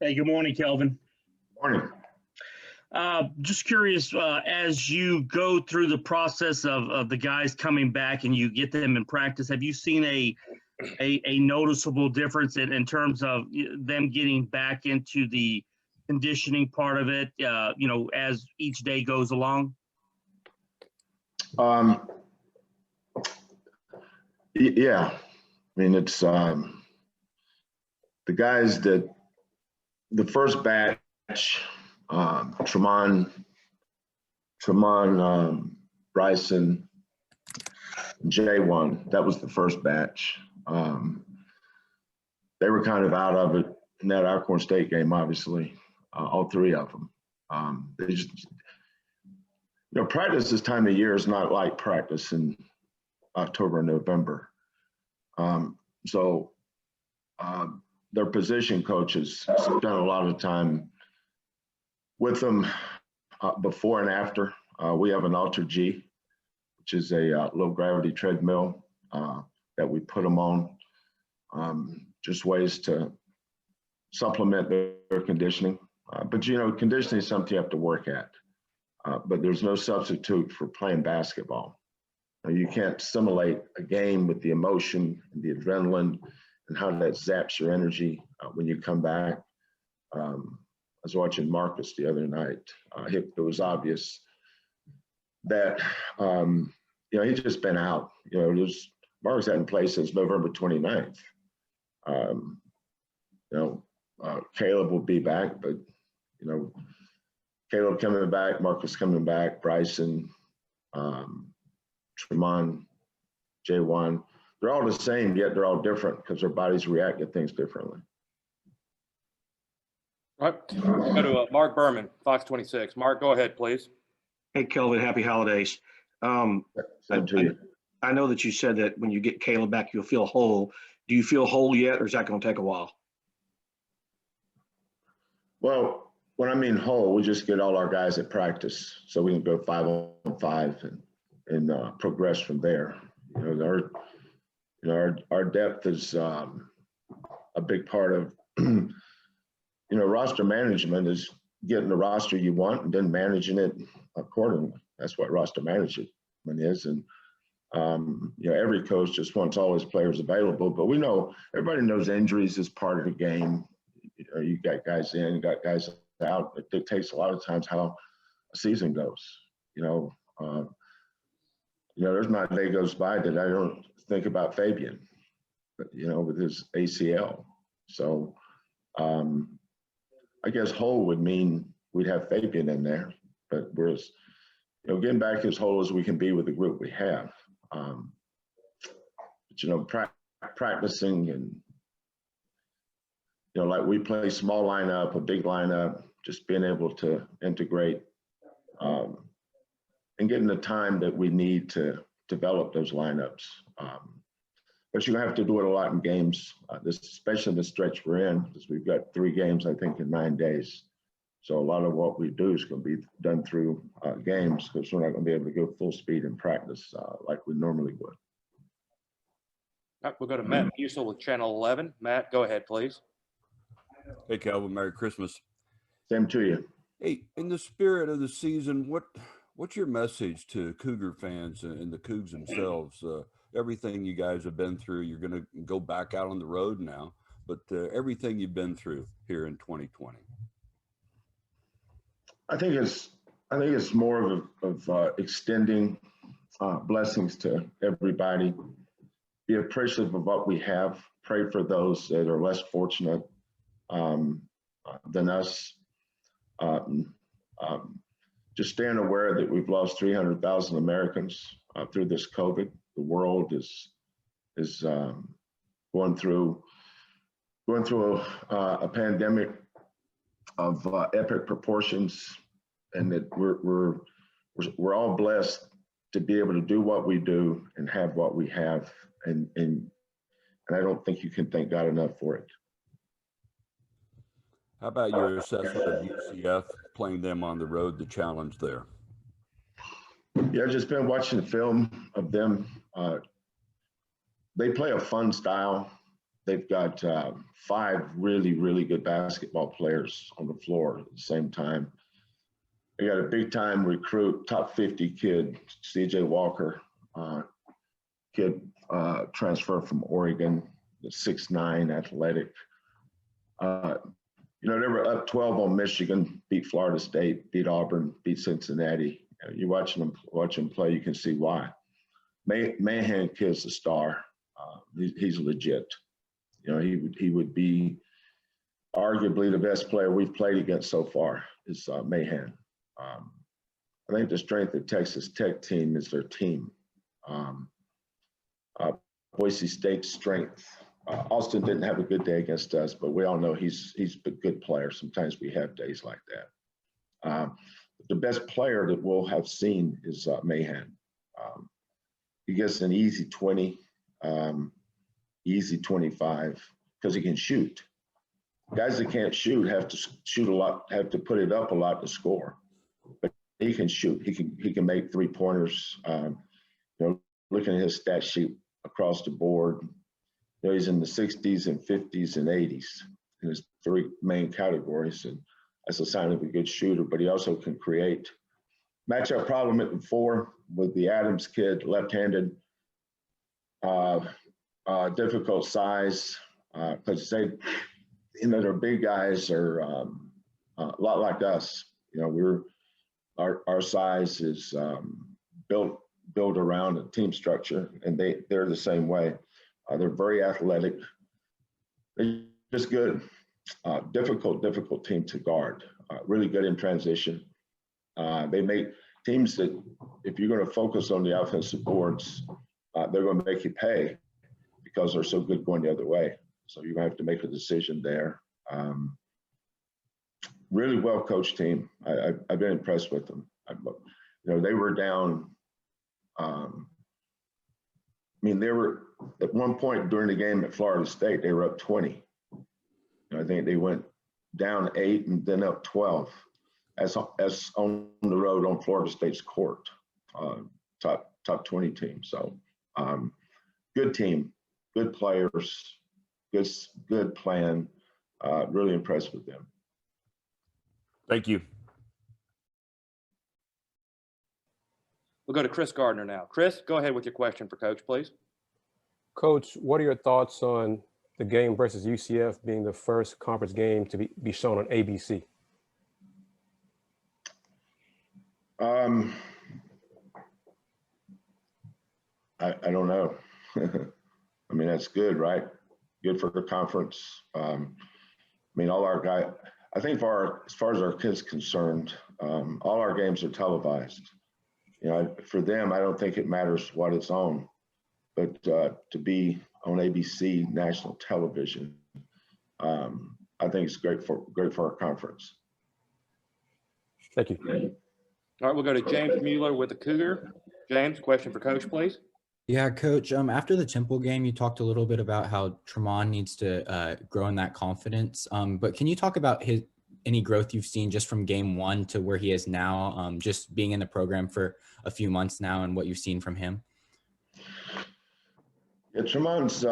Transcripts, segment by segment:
Hey, good morning, Kelvin. Morning. Just curious, as you go through the process of the guys coming back and you get them in practice, have you seen a noticeable difference in terms of them getting back into the conditioning part of it, as each day goes along? Yeah, I mean, it's the guys that the first batch, Tramon, Bryson, J1, that was the first batch. They were kind of out of it in that Alcorn State game, obviously, all three of them. They just, practice this time of year is not like practice in October and November. So their position coaches spent a lot of time with them before and after. We have an Alter G, which is a low gravity treadmill that we put them on. Just ways to supplement their conditioning. But conditioning is something you have to work at. But there's no substitute for playing basketball. You can't simulate a game with the emotion and the adrenaline and how that zaps your energy when you come back. I was watching Marcus the other night. It was obvious that, he's just been out. Marcus hadn't played since November 29th. Caleb will be back, but, Caleb coming back, Marcus coming back, Bryson, Tremont, J1, they're all the same, yet they're all different because their bodies react to things differently. All right, go to Mark Berman, Fox 26. Mark, go ahead, please. Hey, Kelvin, happy holidays. Same to you. I know that you said that when you get Caleb back, you'll feel whole. Do you feel whole yet, or is that going to take a while? Well, when I mean whole, we just get all our guys at practice so we can go 5-on-5 and progress from there. Our depth is a big part of, roster management is getting the roster you want and then managing it accordingly. That's what roster management is. And, every coach just wants all his players available, but we know, everybody knows injuries is part of the game. You got guys in, you got guys out. It dictates a lot of times how a season goes, there's not a day goes by that I don't think about Fabian, but, with his ACL. So I guess whole would mean we'd have Fabian in there, but we're as, getting back as whole as we can be with the group we have. Practicing and, like we play small lineup, a big lineup, just being able to integrate and getting the time that we need to develop those lineups. But you're gonna have to do it a lot in games, especially the stretch we're in, because we've got 3 games, I think, in 9 days. So a lot of what we do is gonna be done through games, because we're not gonna be able to go full speed in practice like we normally would. All right, we'll go to Matt Musil with Channel 11. Matt, go ahead, please. Hey, Kelvin, Merry Christmas. Same to you. Hey, in the spirit of the season, what's your message to Cougar fans and the Cougs themselves? Everything you guys have been through, you're going to go back out on the road now, but everything you've been through here in 2020. I think it's more of extending blessings to everybody. Be appreciative of what we have. Pray for those that are less fortunate than us. Just staying aware that we've lost 300,000 Americans through this COVID. The world is going through a pandemic of epic proportions, and that we're all blessed to be able to do what we do and have what we have, and I don't think you can thank God enough for it. How about your assessment of UCF, playing them on the road, the challenge there? Yeah, I've just been watching the film of them. They play a fun style. they've got 5 really, really good basketball players on the floor at the same time. They got a big-time recruit, top 50 kid, C.J. Walker, kid transfer from Oregon, the 6'9", athletic. They were up 12 on Michigan, beat Florida State, beat Auburn, beat Cincinnati. You watch them play, you can see why. Mahan kid's a star. He's legit. He would be arguably the best player we've played against so far is Mahan. I think the strength of Texas Tech team is their team. Boise State's strength. Austin didn't have a good day against us, but we all know he's a good player. Sometimes we have days like that. The best player that we'll have seen is Mahan. He gets an easy 20, easy 25, because he can shoot. Guys that can't shoot have to shoot a lot, have to put it up a lot to score. But he can shoot. He can make 3-pointers. Looking at his stat sheet across the board, he's in the 60s and 50s and 80s in his 3 main categories, and that's a sign of a good shooter. But he also can create. Matchup problem at the 4 with the Adams kid, left-handed, difficult size, because their big guys are a lot like us. Our size is built around a team structure, and they're the same way. They're very athletic. They're just good. Difficult team to guard. Really good in transition. They make teams that, if you're going to focus on the offensive boards, they're going to make you pay because they're so good going the other way. So you're going to have to make a decision there. Really well coached team. I've been impressed with them. They were down. They were at one point during the game at Florida State, they were up 20. I think they went down 8 and then up 12. As on the road on Florida State's court, top 20 team. So good team, good players, good plan. Really impressed with them. Thank you. We'll go to Chris Gardner now. Chris, go ahead with your question for Coach, please. Coach, what are your thoughts on the game versus UCF being the first conference game to be shown on ABC? I don't know. That's good, right? Good for the conference. All our guys, I think as far as our kids concerned, all our games are televised. For them, I don't think it matters what it's on, but to be on ABC national television, I think it's great for our conference. Thank you. All right, we'll go to James Mueller with the Cougar. James, question for Coach, please. Yeah, Coach, after the Temple game, you talked a little bit about how Tramon needs to grow in that confidence. But can you talk about any growth you've seen just from game 1 to where he is now, just being in the program for a few months now and what you've seen from him? Yeah, Tramon's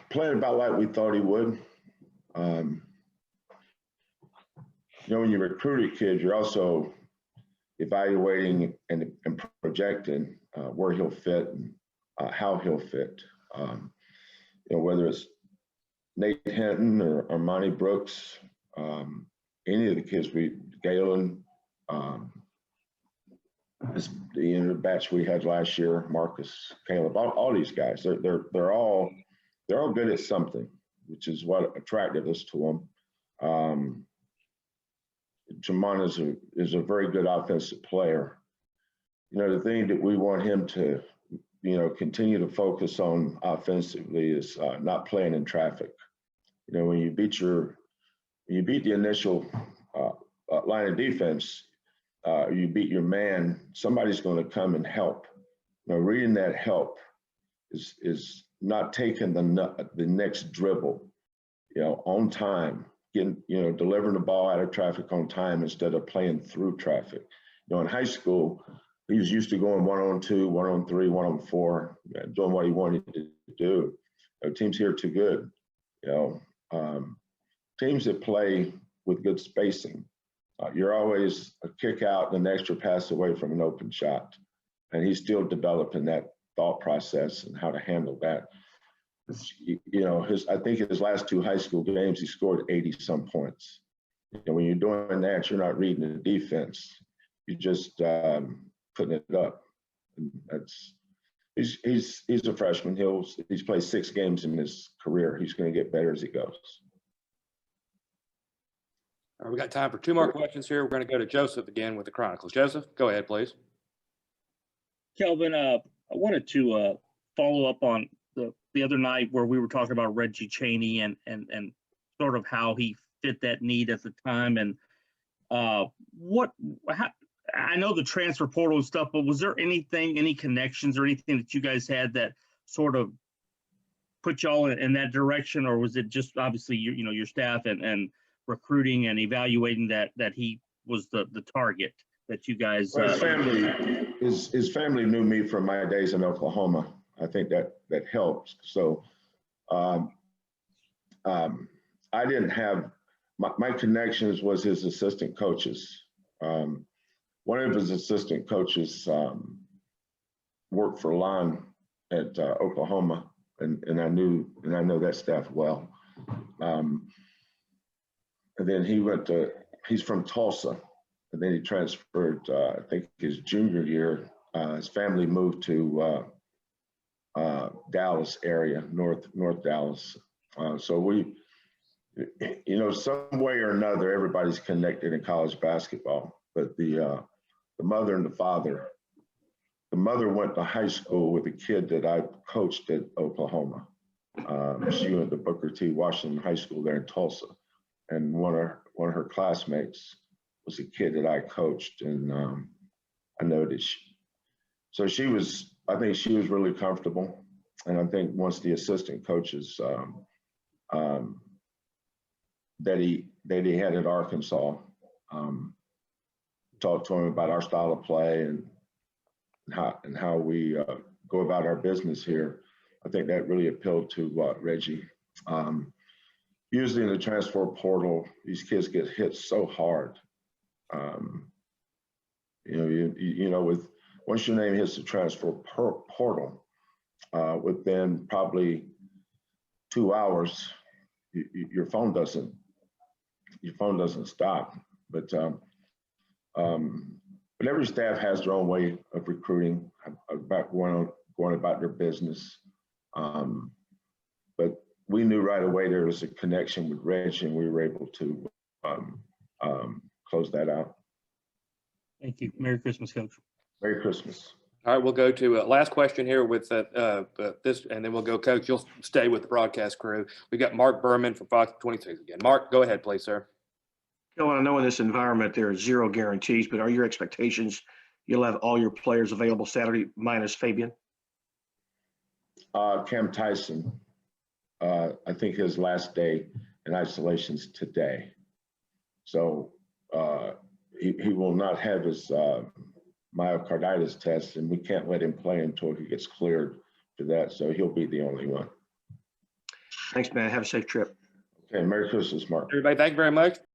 playing about like we thought he would. When you recruit a kid, you're also evaluating and projecting where he'll fit and how he'll fit. Whether it's Nate Hinton or Armani Brooks, any of the kids, Galen, the batch we had last year, Marcus, Caleb, all these guys, they're all good at something, which is what attracted us to them. Tramon is a very good offensive player. The thing that we want him to, continue to focus on offensively is not playing in traffic. When you beat the initial line of defense, you beat your man, somebody's going to come and help. Reading that help is not taking the next dribble, on time, delivering the ball out of traffic on time instead of playing through traffic. In high school, he was used to going 1-on-2, 1-on-3, 1-on-4, doing what he wanted to do. Teams here are too good. You know, teams that play with good spacing, you're always a kick out and an extra pass away from an open shot. And he's still developing that thought process and how to handle that. You know, I think his last 2 high school games, he scored 80-some points. And when you're doing that, you're not reading the defense. You're just putting it up. And he's a freshman. He's played 6 games in his career. He's going to get better as he goes. All right, we got time for 2 more questions here. We're going to go to Joseph again with the Chronicles. Joseph, go ahead, please. Kelvin, I wanted to follow up on the other night where we were talking about Reggie Chaney and sort of how he fit that need at the time. And I know the transfer portal and stuff, but was there any connections or anything that you guys had that sort of put y'all in that direction, or was it just obviously your staff and recruiting and evaluating that he was the target that you guys? Well, his family knew me from my days in Oklahoma. I think that helps. So I didn't have my connections was his assistant coaches. One of his assistant coaches worked for Lon at Oklahoma, and I know that staff well. And then he's from Tulsa, and then he transferred. I think his junior year, his family moved to Dallas area, North Dallas. So we, some way or another, everybody's connected in college basketball. But the mother and the father, the mother went to high school with a kid that I coached at Oklahoma. She went to Booker T. Washington High School there in Tulsa, and one of her classmates was a kid that I coached, and I noticed. So I think she was really comfortable, and I think once the assistant coaches that he had at Arkansas talked to him about our style of play and how we go about our business here, I think that really appealed to Reggie. Usually in the transfer portal, these kids get hit so hard. With once your name hits the transfer portal, within probably 2 hours, your phone doesn't stop. But every staff has their own way of recruiting, about going about their business. But we knew right away there was a connection with Reggie, and we were able to close that out. Thank you. Merry Christmas, Coach. Merry Christmas. All right, we'll go to last question here with this, and then we'll go, Coach. You'll stay with the broadcast crew. We got Mark Berman from Fox 26 again. Mark, go ahead, please, sir. Kelvin, I know in this environment there are 0 guarantees, but are your expectations you'll have all your players available Saturday minus Fabian? Cam Tyson, I think his last day in isolation's today. So he will not have his myocarditis test, and we can't let him play until he gets cleared for that. So he'll be the only one. Thanks, man. Have a safe trip. Okay, Merry Christmas, Mark. Everybody, thank you very much.